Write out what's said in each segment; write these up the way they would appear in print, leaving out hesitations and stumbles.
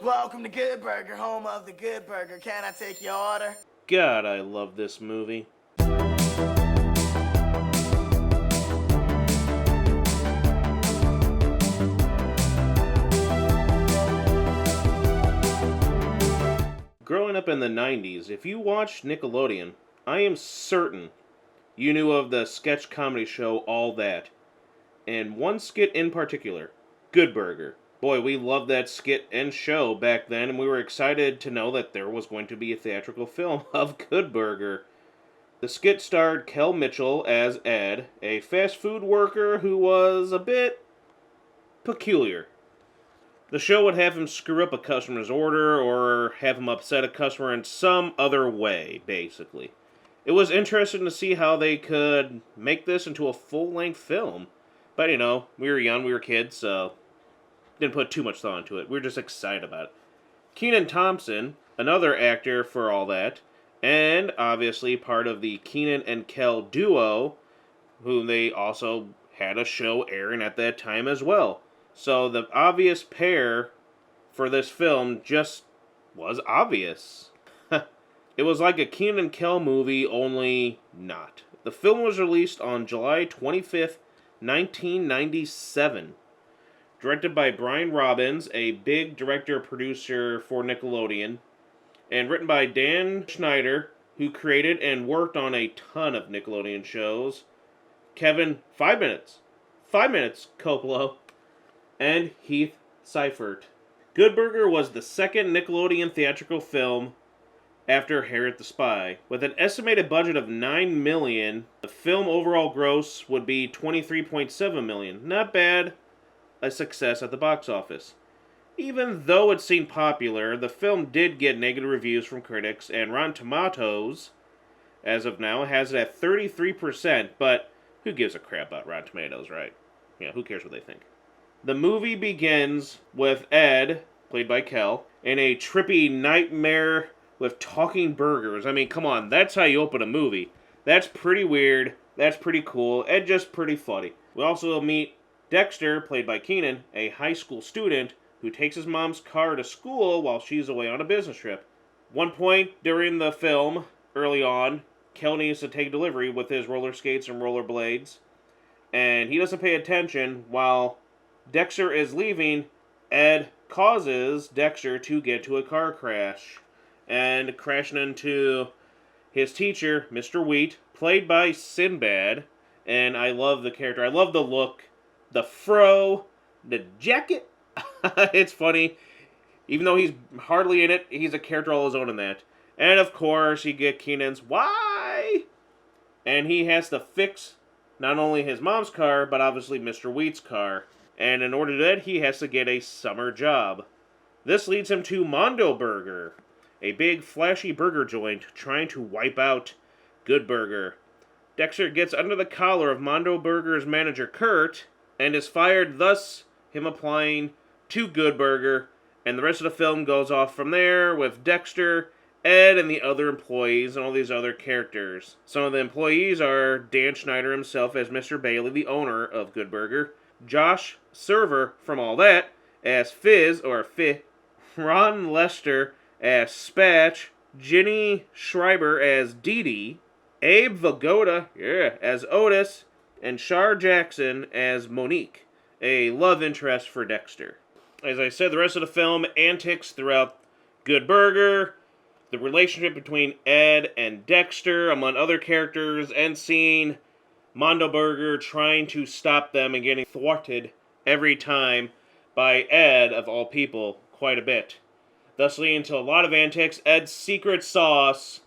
Welcome to Good Burger, home of the Good Burger. Can I take your order? God, I love this movie. Growing up in the 90s, if you watched Nickelodeon, I am certain you knew of the sketch comedy show All That. And one skit in particular, Good Burger. Boy, we loved that skit and show back then, and we were excited to know that there was going to be a theatrical film of Good Burger. The skit starred Kel Mitchell as Ed, a fast food worker who was a bit peculiar. The show would have him screw up a customer's order or have him upset a customer in some other way, basically. It was interesting to see how they could make this into a full-length film. But, we were young, we were kids, so didn't put too much thought into it. We were just excited about it. Kenan Thompson, another actor for All That, and obviously part of the Kenan and Kel duo, whom they also had a show airing at that time as well. So the obvious pair for this film just was obvious. It was like a Kenan and Kel movie, only not. The film was released on July 25th, 1997. Directed by Brian Robbins, a big director-producer for Nickelodeon, and written by Dan Schneider, who created and worked on a ton of Nickelodeon shows. Kevin, 5 minutes, Coppola, and Heath Seifert. Good Burger was the second Nickelodeon theatrical film after Harriet the Spy. With an estimated budget of $9 million, the film overall gross would be $23.7 million. Not bad. A success at the box office. Even though it seemed popular, the film did get negative reviews from critics, and Rotten Tomatoes, as of now, has it at 33%, but who gives a crap about Rotten Tomatoes, right? Yeah, who cares what they think? The movie begins with Ed, played by Kel, in a trippy nightmare with talking burgers. I mean, come on, that's how you open a movie. That's pretty weird, that's pretty cool, and just pretty funny. We also meet Dexter, played by Kenan, a high school student who takes his mom's car to school while she's away on a business trip. One point during the film, early on, Kel needs to take delivery with his roller skates and rollerblades, and he doesn't pay attention. While Dexter is leaving, Ed causes Dexter to get to a car crash, and crashing into his teacher, Mr. Wheat, played by Sinbad, and I love the character. I love the look, the fro, the jacket. It's funny. Even though he's hardly in it, he's a character all his own in that. And of course, you get Kenan's why? And he has to fix not only his mom's car, but obviously Mr. Wheat's car. And in order to do that, he has to get a summer job. This leads him to Mondo Burger, a big flashy burger joint trying to wipe out Good Burger. Dexter gets under the collar of Mondo Burger's manager Kurt, and is fired, thus him applying to Good Burger, and the rest of the film goes off from there with Dexter, Ed, and the other employees, and all these other characters. Some of the employees are Dan Schneider himself as Mr. Bailey, the owner of Good Burger, Josh Server from All That as Fizz, or Fi, Ron Lester as Spatch, Ginny Schreiber as Dee Dee, Abe Vigoda, as Otis, and Shar Jackson as Monique, a love interest for Dexter. As I said, the rest of the film, antics throughout Good Burger, the relationship between Ed and Dexter, among other characters, and seeing Mondo Burger trying to stop them and getting thwarted every time by Ed, of all people, quite a bit. Thus leading to a lot of antics, Ed's secret sauce,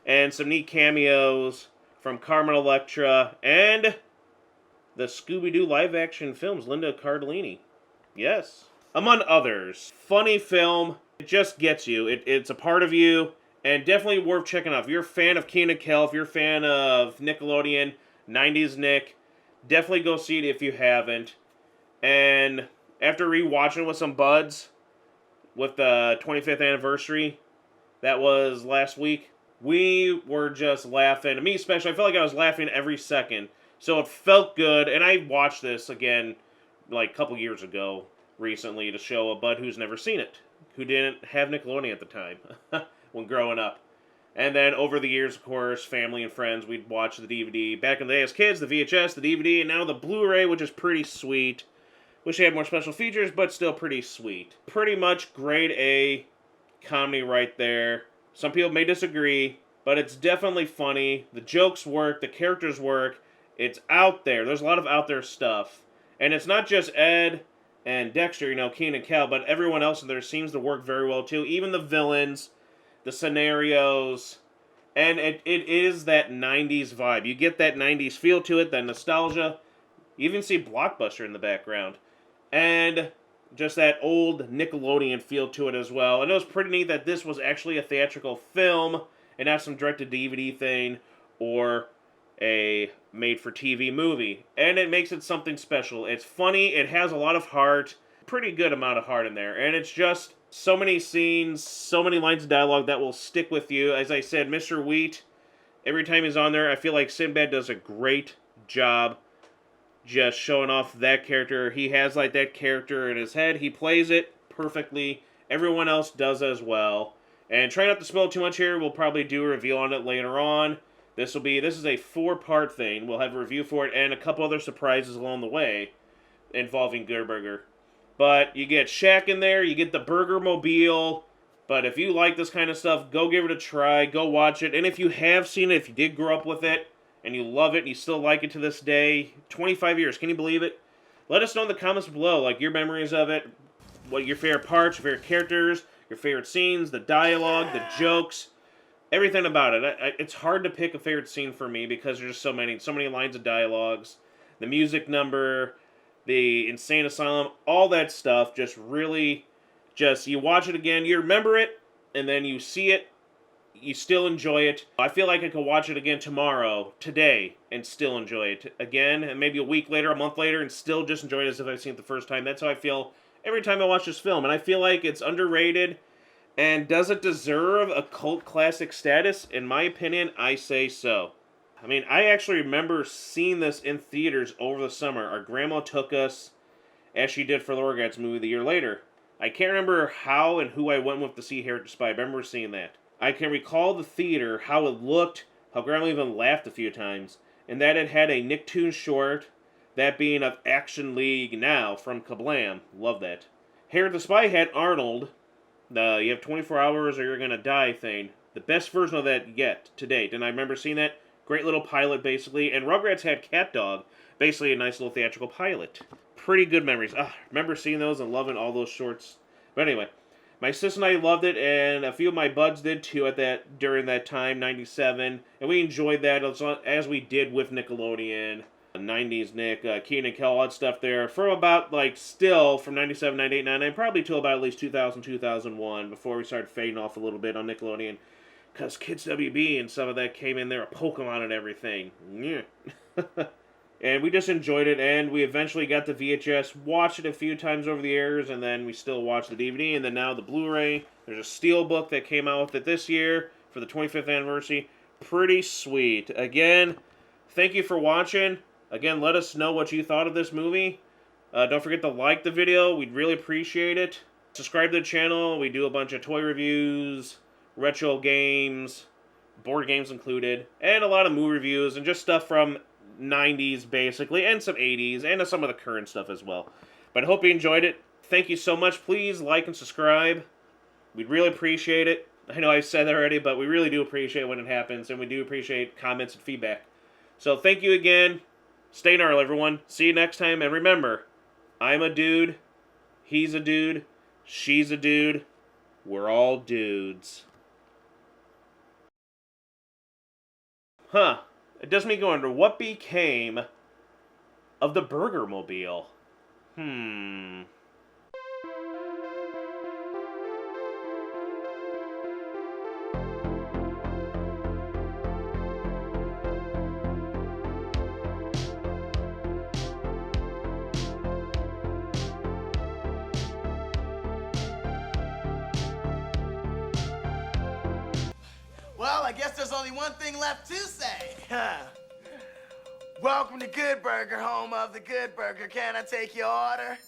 and some neat cameos from Carmen Electra, and the Scooby-Doo live-action films, Linda Cardellini. Yes. Among others. Funny film. It just gets you. It's a part of you, and definitely worth checking out. If you're a fan of Kenan Kel, if you're a fan of Nickelodeon, 90s Nick, definitely go see it if you haven't. And after rewatching with some buds, with the 25th anniversary, that was last week, we were just laughing. Me especially, I felt like I was laughing every second. So it felt good, and I watched this again like a couple years ago recently to show a bud who's never seen it. who didn't have Nickelodeon at the time when growing up. And then over the years, of course, family and friends, we'd watch the DVD. Back in the day as kids, the VHS, the DVD, and now the Blu-ray, which is pretty sweet. Wish they had more special features, but still pretty sweet. Pretty much grade A comedy right there. Some people may disagree, but it's definitely funny. The jokes work, the characters work. It's out there. There's a lot of out there stuff. And it's not just Ed and Dexter, you know, Kenan and Kel, but everyone else in there seems to work very well too. Even the villains, the scenarios, and it is that 90s vibe. You get that 90s feel to it, that nostalgia. You even see Blockbuster in the background. And just that old Nickelodeon feel to it as well. And it was pretty neat that this was actually a theatrical film and not some direct-to-DVD thing or a made-for-TV movie. And it makes it something special. It's funny. It has a lot of heart. Pretty good amount of heart in there. And it's just so many scenes, so many lines of dialogue that will stick with you. As I said, Mr. Wheat, every time he's on there, I feel like Sinbad does a great job just showing off that character. He has like that character in his head. He plays it perfectly. Everyone else does as well. And try not to spill too much here. We'll probably do a review on it later on. This is a 4-part thing. We'll have a review for it and a couple other surprises along the way involving Good Burger. But you get Shaq in there, you get the Burger Mobile. But if you like this kind of stuff, go give it a try. Go watch it. And if you have seen it, if you did grow up with it, and you love it, and you still like it to this day, 25 years, can you believe it? Let us know in the comments below, like, your memories of it, what your favorite parts, your favorite characters, your favorite scenes, the dialogue, the jokes, everything about it. It's hard to pick a favorite scene for me, because there's just so many lines of dialogues, the music number, the Insane Asylum, all that stuff, just really, you watch it again, you remember it, and then you see it, you still enjoy it. I feel like I could watch it again tomorrow, today, and still enjoy it again, and maybe a week later, a month later, and still just enjoy it as if I've seen it the first time. That's how I feel every time I watch this film, and I feel like it's underrated, and does it deserve a cult classic status? In my opinion, I say so. I mean, I actually remember seeing this in theaters over the summer. Our grandma took us, as she did for the Rugrats movie the year later. I can't remember how and who I went with to see Heritage Spy. I remember seeing that. I can recall the theater, how it looked, how Grandma even laughed a few times, and that it had a Nicktoons short, that being of Action League Now from Kablam. Love that. Hair the Spy had Arnold, you have 24 hours or you're gonna die thing. The best version of that yet, to date, and I remember seeing that. Great little pilot, basically, and Rugrats had Cat Dog, basically a nice little theatrical pilot. Pretty good memories. Remember seeing those and loving all those shorts. But anyway, my sister and I loved it, and a few of my buds did too during that time, 97, and we enjoyed that as we did with Nickelodeon, 90s Nick, Kenan and Kel, all that stuff there, from about, still, from 97, 98, 99, probably till about at least 2000, 2001, before we started fading off a little bit on Nickelodeon, because Kids WB and some of that came in there, Pokemon and everything. Yeah. And we just enjoyed it, and we eventually got the VHS, watched it a few times over the years, and then we still watched the DVD, and then now the Blu-ray. There's a Steelbook that came out with it this year for the 25th anniversary. Pretty sweet. Again, thank you for watching. Again, let us know what you thought of this movie. Don't forget to like the video. We'd really appreciate it. Subscribe to the channel. We do a bunch of toy reviews, retro games, board games included, and a lot of movie reviews, and just stuff from 90s basically, and some 80s, and some of the current stuff as well. But I hope you enjoyed it. Thank you so much. Please like and subscribe. We'd really appreciate it. I know I've said that already, but we really do appreciate it when it happens, and we do appreciate comments and feedback. So thank you again. Stay gnarly, everyone. See you next time, and remember, I'm a dude, he's a dude, she's a dude, we're all dudes. It does make me wonder, what became of the Burger Mobile? Well, I guess there's only one thing left to say. Welcome to Good Burger, home of the Good Burger. Can I take your order?